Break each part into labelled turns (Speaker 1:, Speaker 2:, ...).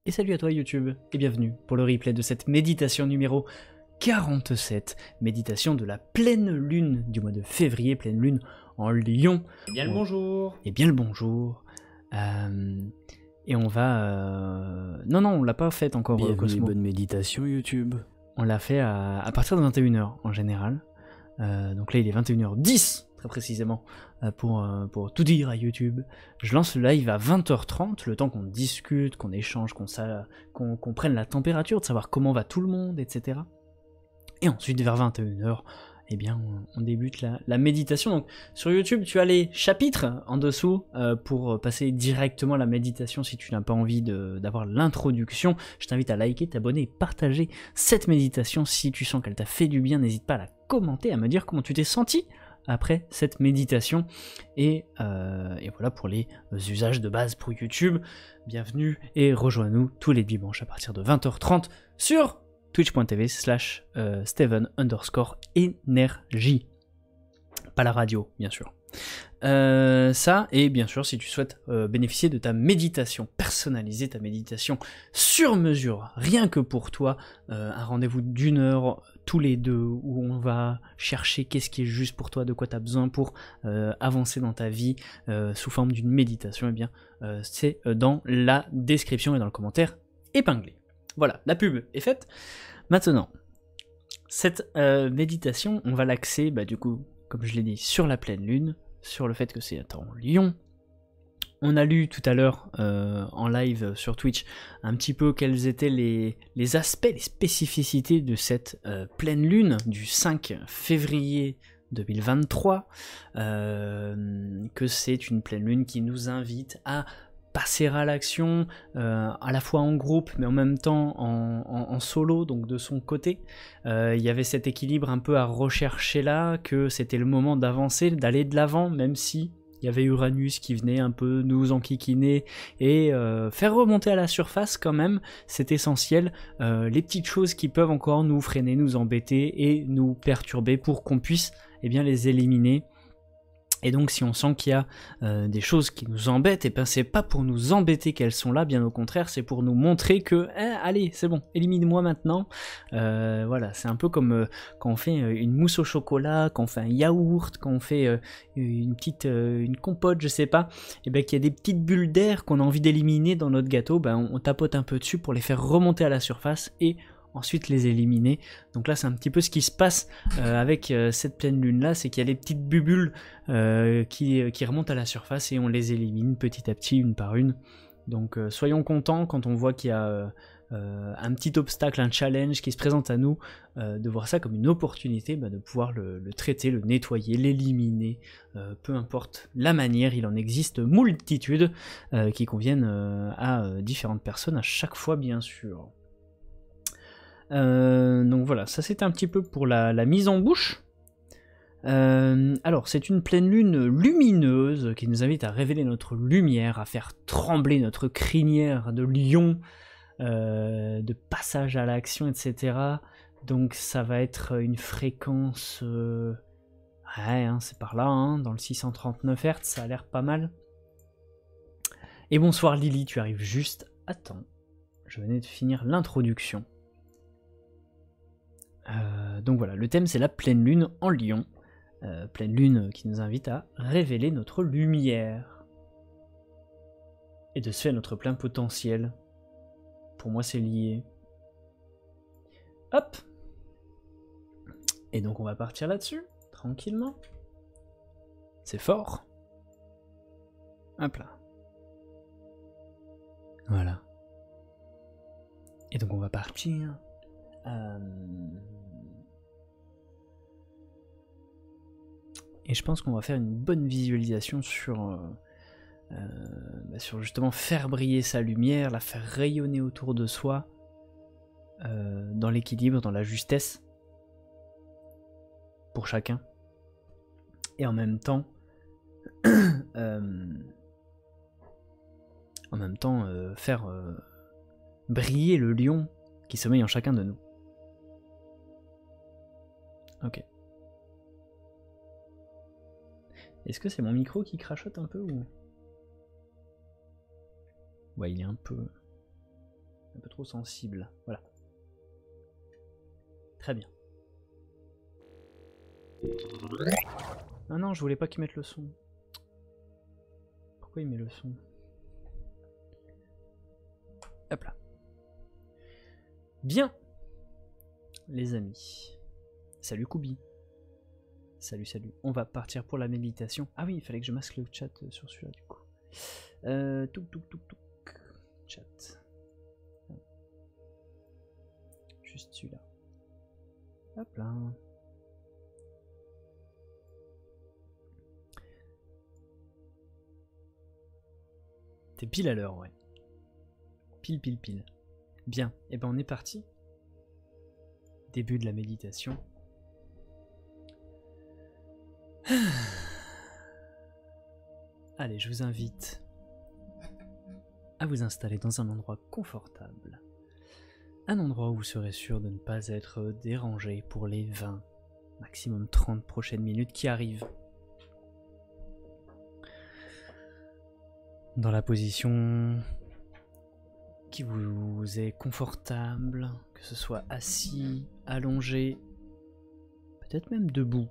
Speaker 1: Et salut à toi YouTube, et bienvenue pour le replay de cette méditation numéro 47, méditation de la pleine lune du mois de février, pleine lune en Lion.
Speaker 2: Eh bien le bonjour.
Speaker 1: Et bien le bonjour. Et on va... Non, on l'a pas fait encore,
Speaker 2: Bienvenue,
Speaker 1: Cosmo.
Speaker 2: bonne méditation YouTube.
Speaker 1: On l'a fait à partir de 21h en général. Donc là il est 21h10 très précisément pour tout dire à YouTube. Je lance le live à 20h30, le temps qu'on discute, qu'on échange, qu'on prenne la température, de savoir comment va tout le monde, etc. Et ensuite vers 21h, eh bien on débute la méditation. Donc sur YouTube tu as les chapitres en dessous pour passer directement à la méditation si tu n'as pas envie d'avoir l'introduction. Je t'invite à liker, t'abonner et partager cette méditation. Si tu sens qu'elle t'a fait du bien, n'hésite pas à la commenter, à me dire comment tu t'es senti après cette méditation. Et voilà pour les usages de base pour YouTube. Bienvenue et rejoins-nous tous les dimanches à partir de 20h30 sur twitch.tv/Steven_Energy. Pas la radio, bien sûr. Ça, et bien sûr, si tu souhaites bénéficier de ta méditation personnalisée, ta méditation sur mesure, rien que pour toi, un rendez-vous d'1 heure tous les deux, où on va chercher qu'est-ce qui est juste pour toi, de quoi tu as besoin pour avancer dans ta vie, sous forme d'une méditation, et bien c'est dans la description et dans le commentaire épinglé. Voilà, la pub est faite. Maintenant, cette méditation, on va l'axer, du coup, comme je l'ai dit, sur la pleine lune, sur le fait que c'est en Lion. On a lu tout à l'heure en live sur Twitch un petit peu quels étaient les aspects, les spécificités de cette pleine lune du 5 février 2023, que c'est une pleine lune qui nous invite à passer à l'action, à la fois en groupe mais en même temps en solo, donc de son côté. Il y avait cet équilibre un peu à rechercher là, que c'était le moment d'avancer, d'aller de l'avant, même si il y avait Uranus qui venait un peu nous enquiquiner et faire remonter à la surface quand même, c'est essentiel, les petites choses qui peuvent encore nous freiner, nous embêter et nous perturber pour qu'on puisse bien les éliminer. Et donc si on sent qu'il y a des choses qui nous embêtent, et ben c'est pas pour nous embêter qu'elles sont là, bien au contraire, c'est pour nous montrer que, allez, c'est bon, élimine-moi maintenant. Voilà, c'est un peu comme quand on fait une mousse au chocolat, quand on fait un yaourt, quand on fait une compote, je sais pas, et ben qu'il y a des petites bulles d'air qu'on a envie d'éliminer dans notre gâteau, on tapote un peu dessus pour les faire remonter à la surface et ensuite les éliminer. Donc là c'est un petit peu ce qui se passe avec cette pleine lune là, c'est qu'il y a des petites bulles qui remontent à la surface et on les élimine petit à petit, une par une. Donc soyons contents quand on voit qu'il y a un petit obstacle, un challenge qui se présente à nous, de voir ça comme une opportunité de pouvoir le traiter, le nettoyer, l'éliminer, peu importe la manière. Il en existe multitudes qui conviennent à différentes personnes à chaque fois, bien sûr. Donc voilà, ça c'était un petit peu pour la mise en bouche. Alors c'est une pleine lune lumineuse qui nous invite à révéler notre lumière, à faire trembler notre crinière de lion, de passage à l'action, etc. Donc ça va être une fréquence... ouais, c'est par là, dans le 639 Hz, ça a l'air pas mal. Et bonsoir Lily, tu arrives juste à temps. Je venais de finir l'introduction. Donc voilà, le thème c'est la pleine lune en Lion. Pleine lune qui nous invite à révéler notre lumière. Et de se faire notre plein potentiel. Pour moi c'est lié. Hop. Et donc on va partir là-dessus, tranquillement. C'est fort. Hop là. Voilà. Et donc on va partir... Et je pense qu'on va faire une bonne visualisation sur justement faire briller sa lumière, la faire rayonner autour de soi, dans l'équilibre, dans la justesse, pour chacun. Et en même temps, faire briller le lion qui sommeille en chacun de nous. Ok. Est-ce que c'est mon micro qui crachote un peu ou... Ouais, il est un peu... trop sensible. Voilà. Très bien. Ah non, je voulais pas qu'il mette le son. Pourquoi il met le son? Hop là. Bien, les amis. Salut Koubi. Salut, salut. On va partir pour la méditation. Ah oui, il fallait que je masque le chat sur celui-là du coup. Touk. Chat. Juste celui-là. Hop là. T'es pile à l'heure, ouais. Pile. Bien, et ben on est parti. Début de la méditation. Allez, je vous invite à vous installer dans un endroit confortable. Un endroit où vous serez sûr de ne pas être dérangé pour les 20, maximum 30 prochaines minutes qui arrivent. Dans la position qui vous est confortable, que ce soit assis, allongé, peut-être même debout.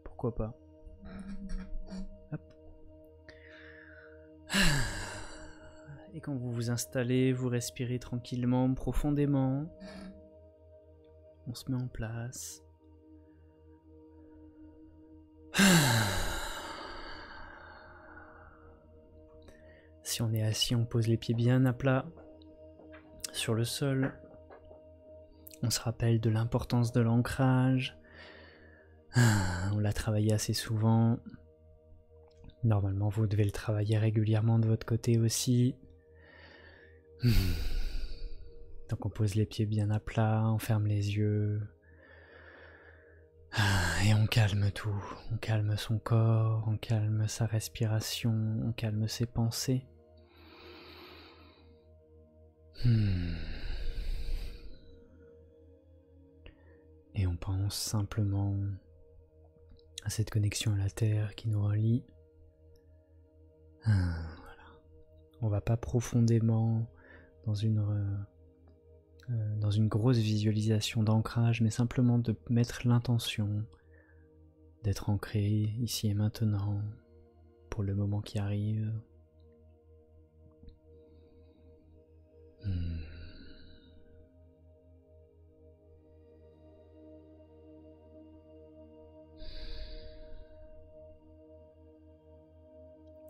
Speaker 1: Pourquoi pas. Hop. Et quand vous vous installez, vous respirez tranquillement, profondément. On se met en place. Si on est assis, on pose les pieds bien à plat sur le sol. On se rappelle de l'importance de l'ancrage. On l'a travaillé assez souvent. Normalement, vous devez le travailler régulièrement de votre côté aussi. Donc on pose les pieds bien à plat, on ferme les yeux. Et on calme tout. On calme son corps, on calme sa respiration, on calme ses pensées. Et on pense simplement à cette connexion à la Terre qui nous relie. Voilà. On va pas profondément dans une grosse visualisation d'ancrage, mais simplement de mettre l'intention d'être ancré ici et maintenant pour le moment qui arrive.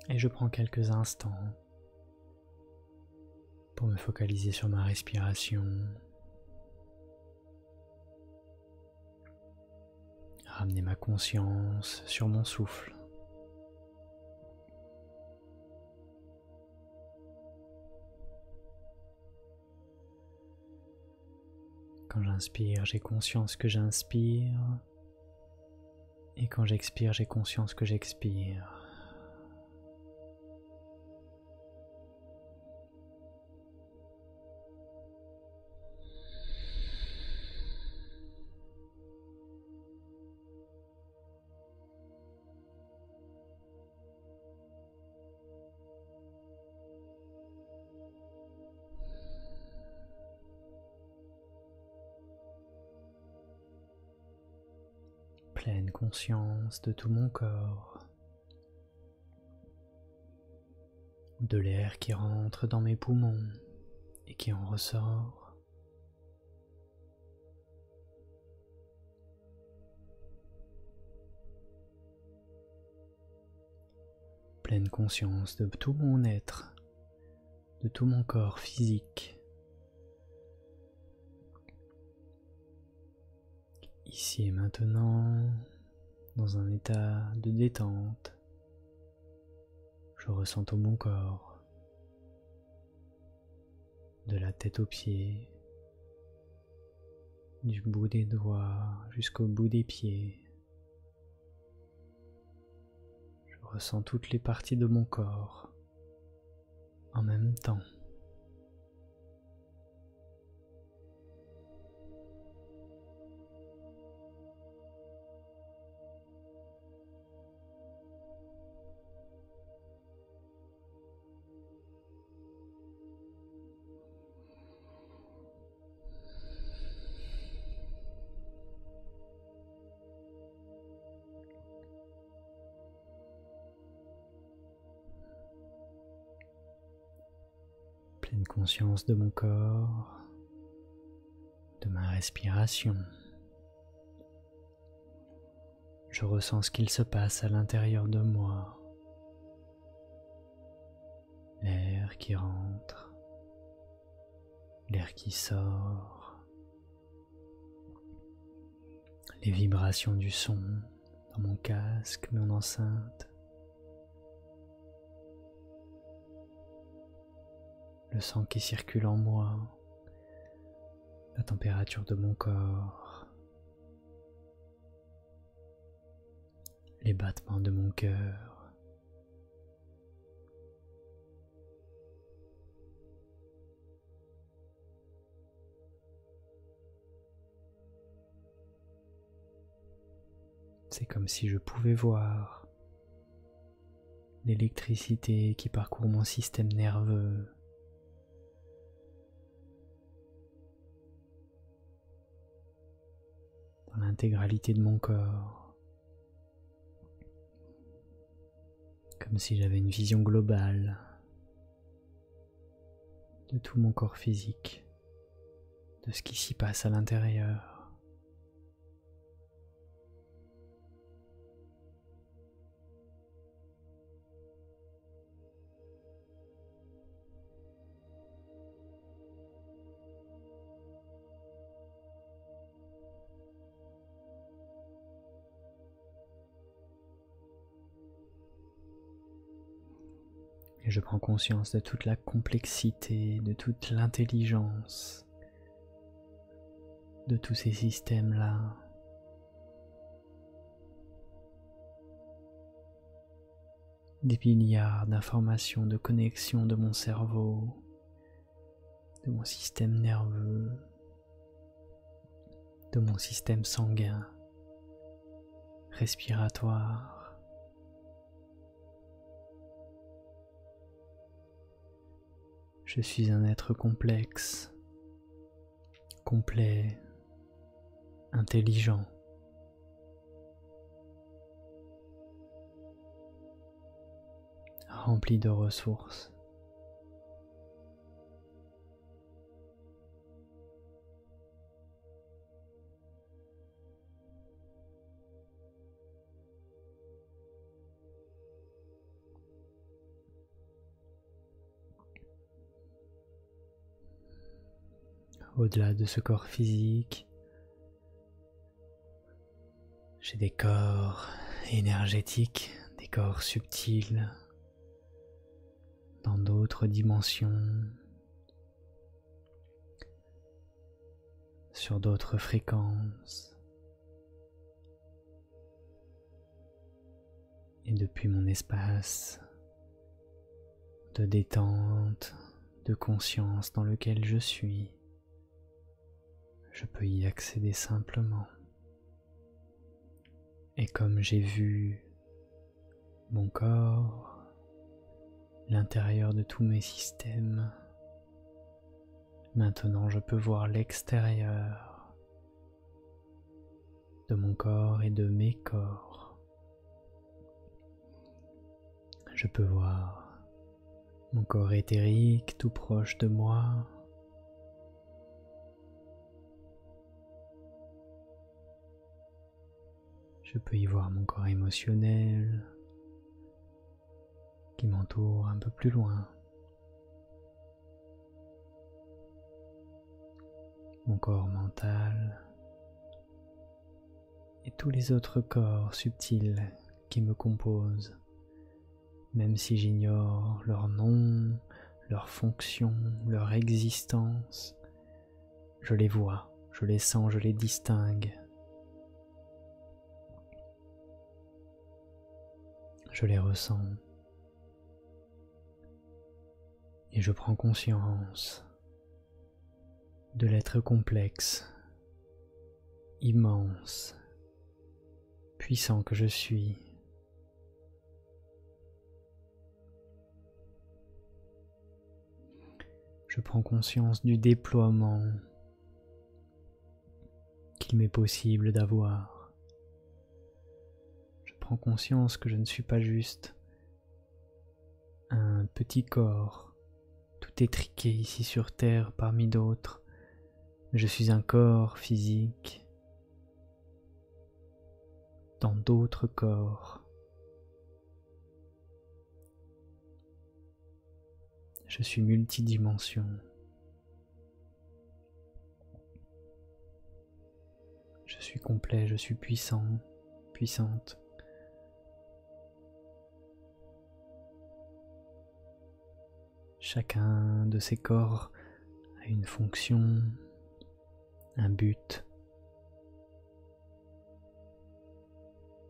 Speaker 1: Et je prends quelques instants pour me focaliser sur ma respiration, ramener ma conscience sur mon souffle. Quand j'inspire, j'ai conscience que j'inspire, et quand j'expire, j'ai conscience que j'expire. Pleine conscience de tout mon corps, de l'air qui rentre dans mes poumons et qui en ressort. Pleine conscience de tout mon être, de tout mon corps physique. Ici et maintenant, dans un état de détente, je ressens tout mon corps, de la tête aux pieds, du bout des doigts jusqu'au bout des pieds. Je ressens toutes les parties de mon corps en même temps. pleine conscience de mon corps, de ma respiration. Je ressens ce qu'il se passe à l'intérieur de moi. L'air qui rentre, l'air qui sort, les vibrations du son dans mon casque, mon enceinte, le sang qui circule en moi, la température de mon corps, les battements de mon cœur. C'est comme si je pouvais voir l'électricité qui parcourt mon système nerveux, dans l'intégralité de mon corps, comme si j'avais une vision globale de tout mon corps physique, de ce qui s'y passe à l'intérieur. Et je prends conscience de toute la complexité, de toute l'intelligence de tous ces systèmes-là. Des milliards d'informations, de connexions de mon cerveau, de mon système nerveux, de mon système sanguin, respiratoire. Je suis un être complexe, complet, intelligent. Rempli de ressources. Au-delà de ce corps physique, j'ai des corps énergétiques, des corps subtils, dans d'autres dimensions, sur d'autres fréquences. Et depuis mon espace de détente, de conscience dans lequel je suis, je peux y accéder simplement. Et comme j'ai vu mon corps, l'intérieur de tous mes systèmes, maintenant je peux voir l'extérieur de mon corps et de mes corps. Je peux voir mon corps éthérique tout proche de moi, je peux y voir mon corps émotionnel qui m'entoure un peu plus loin. Mon corps mental et tous les autres corps subtils qui me composent, même si j'ignore leur nom, leur fonction, leur existence, je les vois, je les sens, je les distingue. Je les ressens et je prends conscience de l'être complexe, immense, puissant que je suis. Je prends conscience du déploiement qu'il m'est possible d'avoir. Je prends conscience que je ne suis pas juste un petit corps tout tout étriqué ici sur Terre parmi d'autres. Je suis un corps physique dans d'autres corps. Je suis multidimension. Je suis complet, je suis puissant, puissante. Chacun de ces corps a une fonction, un but.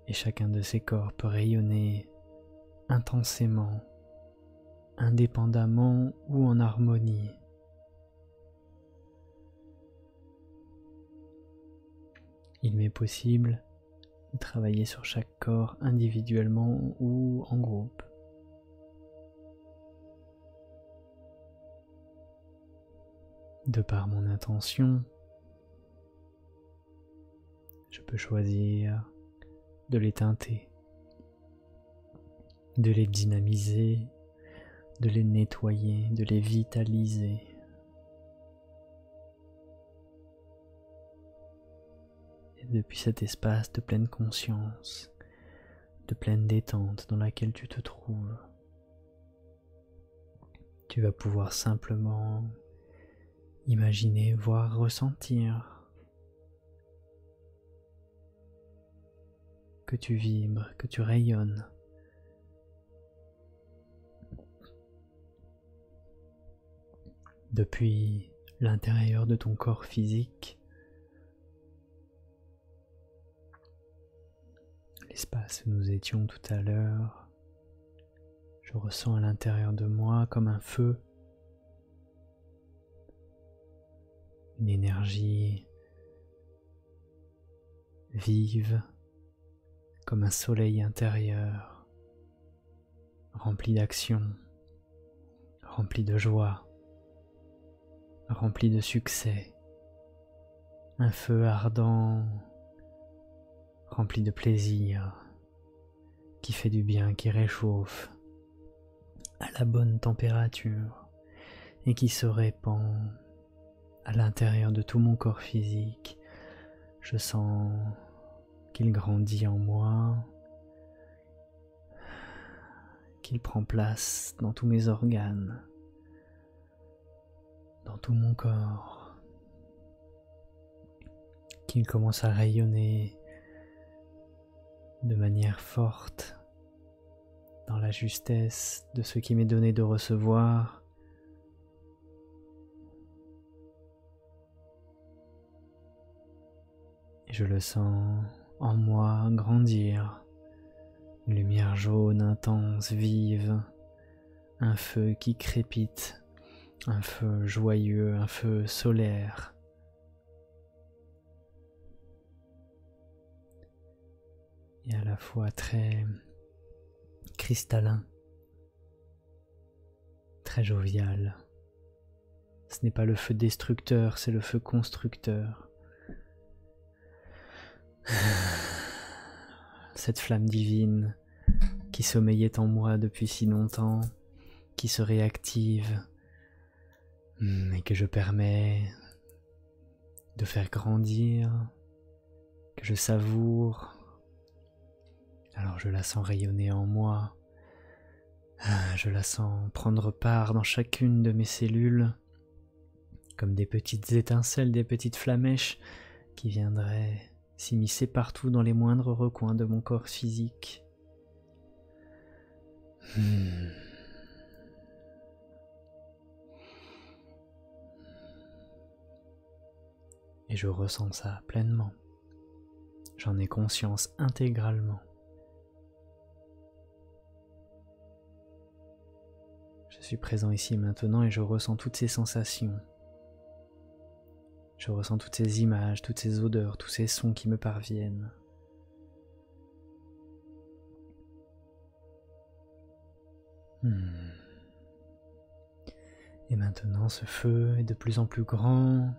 Speaker 1: Et chacun de ces corps peut rayonner intensément, indépendamment ou en harmonie. Il m'est possible de travailler sur chaque corps individuellement ou en groupe. De par mon intention, je peux choisir de les teinter, de les dynamiser, de les nettoyer, de les vitaliser. Et depuis cet espace de pleine conscience, de pleine détente dans laquelle tu te trouves, tu vas pouvoir simplement imaginer, voir, ressentir que tu vibres, que tu rayonnes. Depuis l'intérieur de ton corps physique, l'espace où nous étions tout à l'heure, je ressens à l'intérieur de moi comme un feu, une énergie vive, comme un soleil intérieur, rempli d'action, rempli de joie, rempli de succès, un feu ardent, rempli de plaisir, qui fait du bien, qui réchauffe à la bonne température et qui se répand à l'intérieur de tout mon corps physique. Je sens qu'il grandit en moi, qu'il prend place dans tous mes organes, dans tout mon corps, qu'il commence à rayonner de manière forte dans la justesse de ce qui m'est donné de recevoir. Et je le sens en moi grandir, une lumière jaune intense, vive, un feu qui crépite, un feu joyeux, un feu solaire. Et à la fois très cristallin, très jovial. Ce n'est pas le feu destructeur, c'est le feu constructeur. Cette flamme divine qui sommeillait en moi depuis si longtemps, qui se réactive et que je permets de faire grandir, que je savoure. Alors je la sens rayonner en moi, je la sens prendre part dans chacune de mes cellules, comme des petites étincelles, des petites flamèches qui viendraient s'immiscer partout dans les moindres recoins de mon corps physique. Et je ressens ça pleinement. J'en ai conscience intégralement. Je suis présent ici maintenant et je ressens toutes ces sensations. Je ressens toutes ces images, toutes ces odeurs, tous ces sons qui me parviennent. Et maintenant, ce feu est de plus en plus grand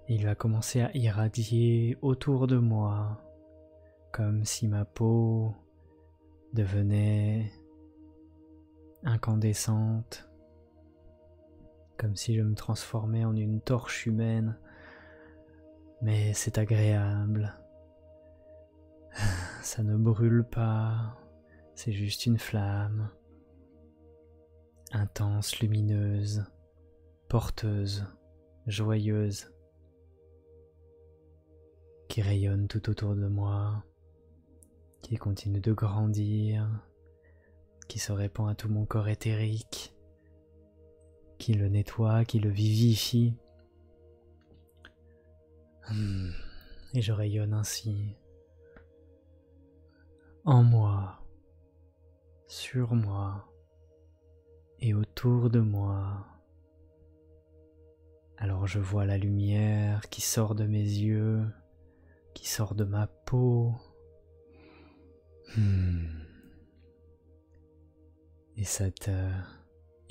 Speaker 1: et il va commencer à irradier autour de moi, comme si ma peau devenait incandescente, comme si je me transformais en une torche humaine, mais c'est agréable. Ça ne brûle pas, c'est juste une flamme, intense, lumineuse, porteuse, joyeuse, qui rayonne tout autour de moi, qui continue de grandir, qui se répand à tout mon corps éthérique, qui le nettoie, qui le vivifie. Et je rayonne ainsi, en moi, sur moi et autour de moi. Alors je vois la lumière qui sort de mes yeux, qui sort de ma peau. Et cette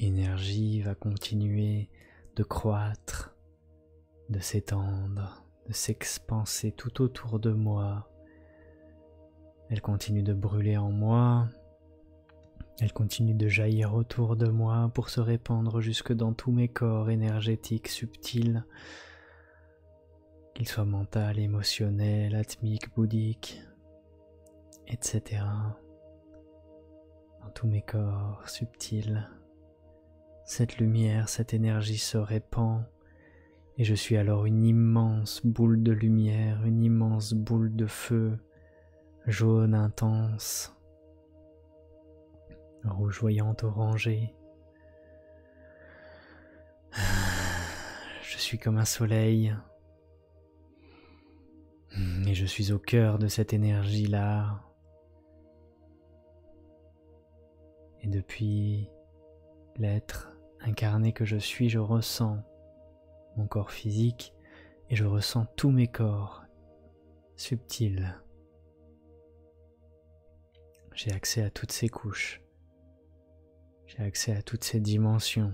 Speaker 1: énergie va continuer de croître, de s'étendre, de s'expanser tout autour de moi. Elle continue de brûler en moi, elle continue de jaillir autour de moi pour se répandre jusque dans tous mes corps énergétiques subtils, qu'ils soient mental, émotionnel, atmique, bouddhique, etc. Dans tous mes corps subtils, cette lumière, cette énergie se répand et je suis alors une immense boule de lumière, une immense boule de feu, jaune intense, rougeoyante orangée. Je suis comme un soleil et je suis au cœur de cette énergie-là. Et depuis l'être incarné que je suis, je ressens mon corps physique et je ressens tous mes corps subtils. J'ai accès à toutes ces couches, j'ai accès à toutes ces dimensions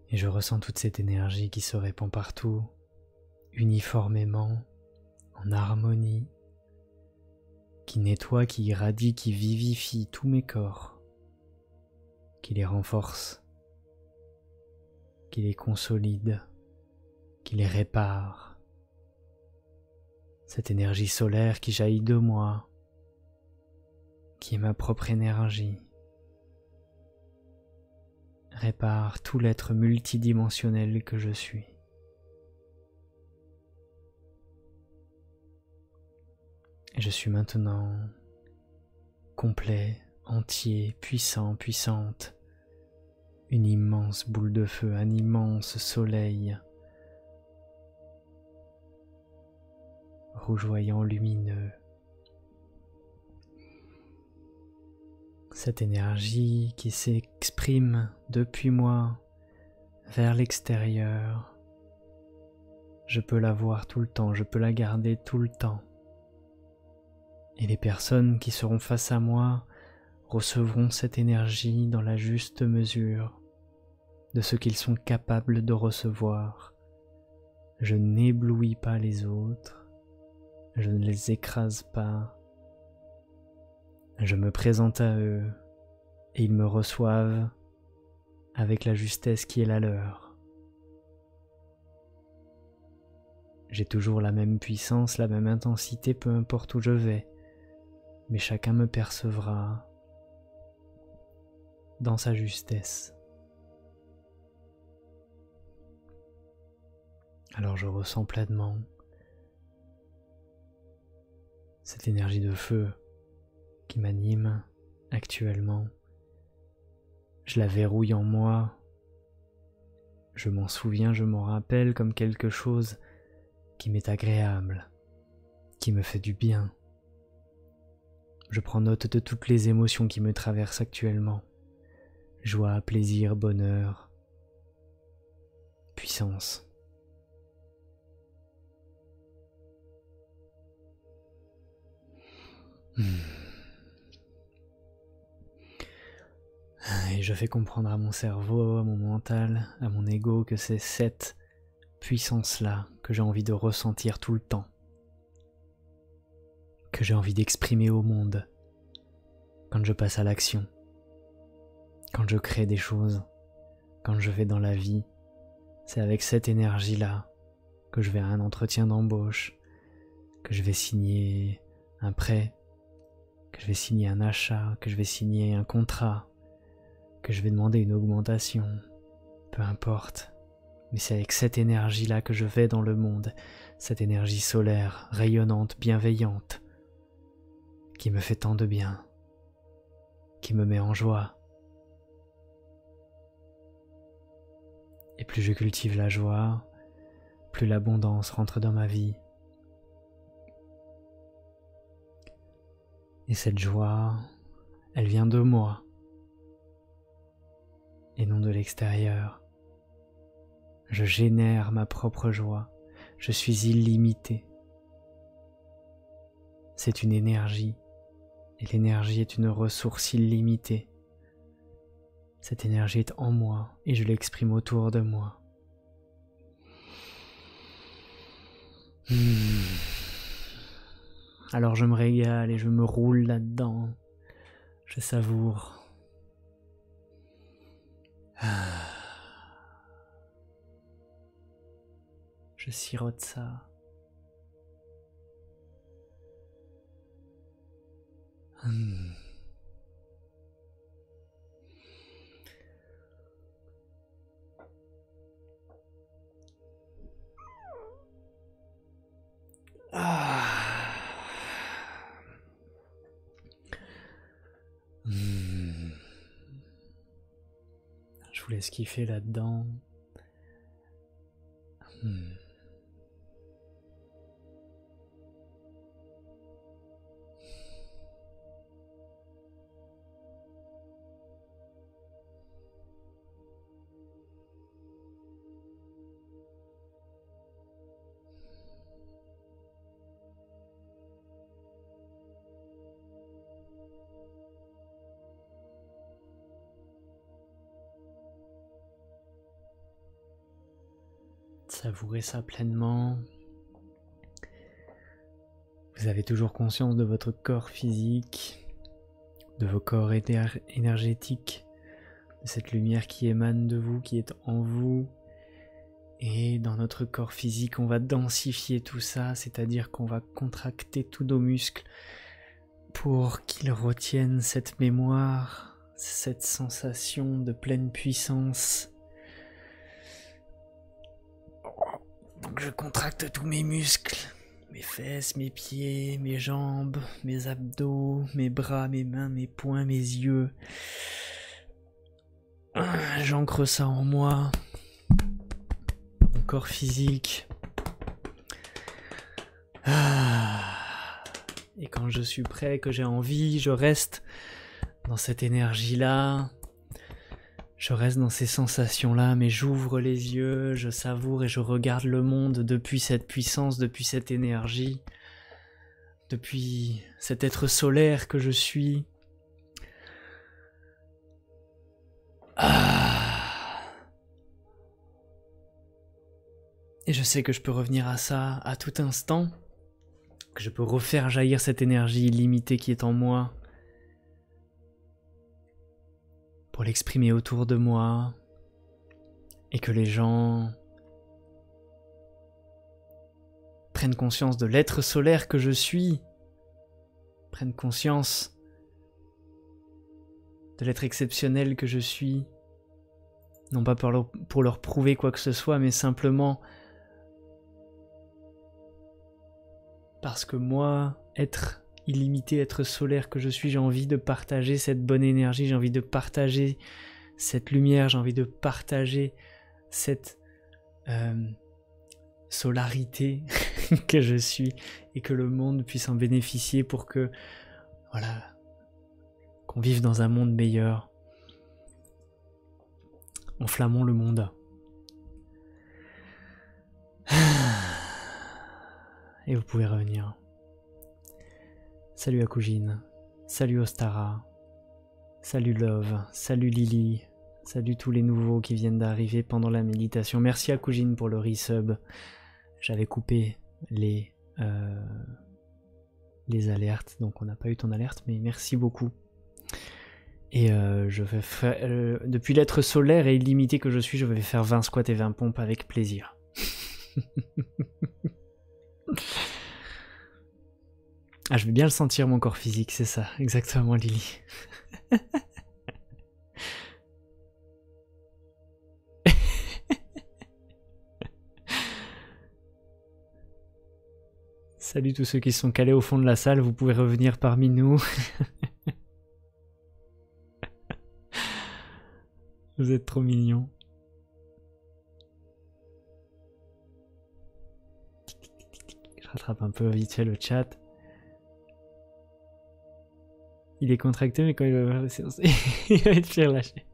Speaker 1: et je ressens toute cette énergie qui se répand partout, uniformément, en harmonie, qui nettoie, qui irradie, qui vivifie tous mes corps, qui les renforce, qui les consolide, qui les répare. Cette énergie solaire qui jaillit de moi, qui est ma propre énergie, répare tout l'être multidimensionnel que je suis. Et je suis maintenant complet, entier, puissant, puissante, une immense boule de feu, un immense soleil, rougeoyant, lumineux. Cette énergie qui s'exprime depuis moi vers l'extérieur, je peux la voir tout le temps, je peux la garder tout le temps. Et les personnes qui seront face à moi recevront cette énergie dans la juste mesure de ce qu'ils sont capables de recevoir. Je n'éblouis pas les autres, je ne les écrase pas. Je me présente à eux et ils me reçoivent avec la justesse qui est la leur. J'ai toujours la même puissance, la même intensité, peu importe où je vais, mais chacun me percevra dans sa justesse. Alors je ressens pleinement cette énergie de feu qui m'anime actuellement. Je la verrouille en moi, je m'en souviens, je m'en rappelle comme quelque chose qui m'est agréable, qui me fait du bien. Je prends note de toutes les émotions qui me traversent actuellement. Joie, plaisir, bonheur, puissance. Et je fais comprendre à mon cerveau, à mon mental, à mon ego que c'est cette puissance-là que j'ai envie de ressentir tout le temps, que j'ai envie d'exprimer au monde quand je passe à l'action, quand je crée des choses, quand je vais dans la vie, c'est avec cette énergie-là que je vais à un entretien d'embauche, que je vais signer un prêt, que je vais signer un achat, que je vais signer un contrat, que je vais demander une augmentation, peu importe. Mais c'est avec cette énergie-là que je vais dans le monde, cette énergie solaire, rayonnante, bienveillante, qui me fait tant de bien, qui me met en joie. Et plus je cultive la joie, plus l'abondance rentre dans ma vie. Et cette joie, elle vient de moi, et non de l'extérieur. Je génère ma propre joie, je suis illimité. C'est une énergie, et l'énergie est une ressource illimitée. Cette énergie est en moi, et je l'exprime autour de moi. Alors je me régale et je me roule là-dedans. Je savoure. Je sirote ça. Je vous laisse kiffer là-dedans. Savourez ça pleinement. Vous avez toujours conscience de votre corps physique, de vos corps énergétiques, de cette lumière qui émane de vous, qui est en vous. Et dans notre corps physique, on va densifier tout ça, c'est-à-dire qu'on va contracter tous nos muscles pour qu'ils retiennent cette mémoire, cette sensation de pleine puissance. Donc je contracte tous mes muscles, mes fesses, mes pieds, mes jambes, mes abdos, mes bras, mes mains, mes poings, mes yeux. J'ancre ça en moi, mon corps physique. Et quand je suis prêt, que j'ai envie, je reste dans cette énergie-là. Je reste dans ces sensations-là, mais j'ouvre les yeux, je savoure et je regarde le monde depuis cette puissance, depuis cette énergie, depuis cet être solaire que je suis. Et je sais que je peux revenir à ça à tout instant, que je peux refaire jaillir cette énergie illimitée qui est en moi, pour l'exprimer autour de moi, et que les gens prennent conscience de l'être solaire que je suis, prennent conscience de l'être exceptionnel que je suis, non pas pour leur prouver quoi que ce soit, mais simplement parce que moi, être illimité, être solaire que je suis, j'ai envie de partager cette bonne énergie, j'ai envie de partager cette lumière, j'ai envie de partager cette solarité que je suis et que le monde puisse en bénéficier pour que, voilà, qu'on vive dans un monde meilleur. Enflammons le monde. Et vous pouvez revenir. Salut Akujin, salut Ostara, salut Love, salut Lily, salut tous les nouveaux qui viennent d'arriver pendant la méditation. Merci Akujin pour le resub. J'avais coupé les alertes, donc on n'a pas eu ton alerte, mais merci beaucoup. Et je vais faire... depuis l'être solaire et illimité que je suis, je vais faire 20 squats et 20 pompes avec plaisir. Ah, je vais bien le sentir, mon corps physique, c'est ça, exactement, Lily. Salut tous ceux qui sont calés au fond de la salle, vous pouvez revenir parmi nous. Vous êtes trop mignons. Je rattrape un peu vite fait le chat. Il est contracté, mais quand il va faire la séance, il va être pire lâché.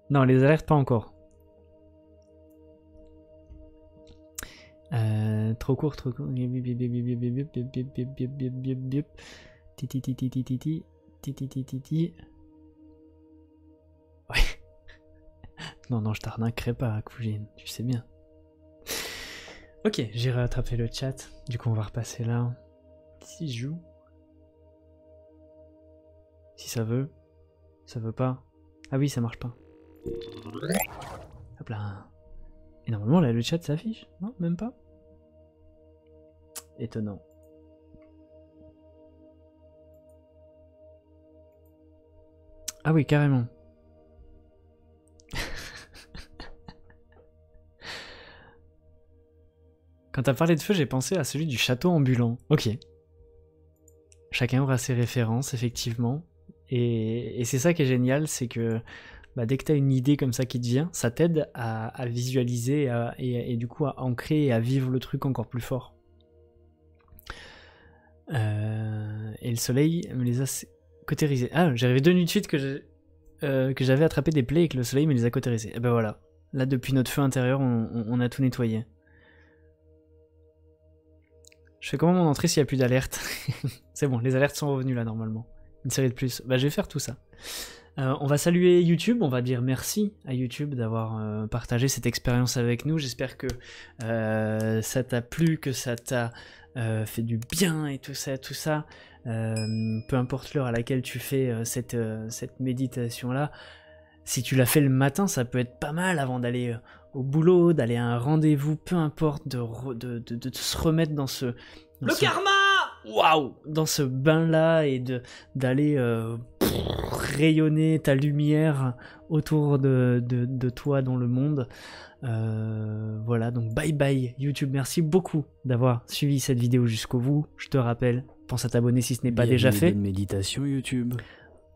Speaker 1: Non, les alertes, pas encore. Trop court, trop court. Ouais. Non, je t'arnaquerai pas, Koujin, tu sais bien. Ok, j'irai attraper le chat. Du coup, on va repasser là. Si je joue. Si ça veut. Ça veut pas. Ah oui, ça marche pas. Hop là. Et normalement, là, le chat s'affiche. Non, même pas. Étonnant. Ah oui, carrément. Quand t'as parlé de feu, j'ai pensé à celui du château ambulant. Ok. Chacun aura ses références, effectivement. Et c'est ça qui est génial, c'est que bah, dès que t'as une idée comme ça qui te vient, ça t'aide à visualiser et du coup à ancrer et à vivre le truc encore plus fort. Et le soleil me les a cautérisés. Ah, j'avais 2 nuits de suite que j'avais attrapé des plaies et que le soleil me les a cautérisés. Et ben voilà. Là, depuis notre feu intérieur, on a tout nettoyé. Je fais comment mon entrée s'il n'y a plus d'alerte? C'est bon, les alertes sont revenues là normalement. Une série de plus. Bah je vais faire tout ça. On va saluer YouTube, on va dire merci à YouTube d'avoir partagé cette expérience avec nous. J'espère que ça t'a plu, que ça t'a fait du bien et tout ça, tout ça. Peu importe l'heure à laquelle tu fais cette méditation-là. Si tu l'as fait le matin, ça peut être pas mal avant d'aller au boulot, d'aller à un rendez-vous, peu importe, de se remettre dans ce...
Speaker 3: Le karma!
Speaker 1: Waouh! Dans ce bain-là et d'aller rayonner ta lumière autour de toi dans le monde. Voilà, donc bye bye YouTube, merci beaucoup d'avoir suivi cette vidéo jusqu'au bout. Je te rappelle, pense à t'abonner si ce n'est pas déjà fait.
Speaker 2: Bonne méditation YouTube.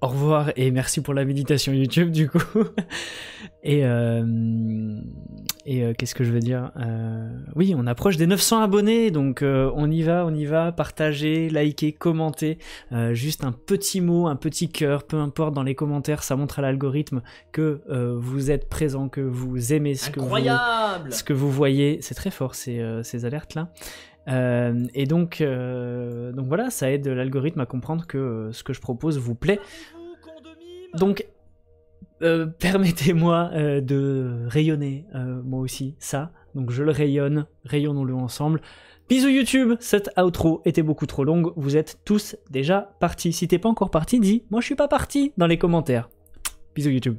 Speaker 1: Au revoir et merci pour la méditation YouTube du coup. Et qu'est-ce que je veux dire? Oui, on approche des 900 abonnés, donc on y va, partagez, likez, commentez. Juste un petit mot, un petit cœur, peu importe dans les commentaires, ça montre à l'algorithme que vous êtes présent, que vous aimez ce que vous voyez. C'est très fort ces alertes-là. Et donc voilà, ça aide l'algorithme à comprendre que ce que je propose vous plaît. Donc permettez-moi de rayonner moi aussi ça. Donc je le rayonne, rayonnons-le ensemble. Bisous YouTube, cette outro était beaucoup trop longue, vous êtes tous déjà partis. Si t'es pas encore parti, dis moi je suis pas parti dans les commentaires. Bisous YouTube.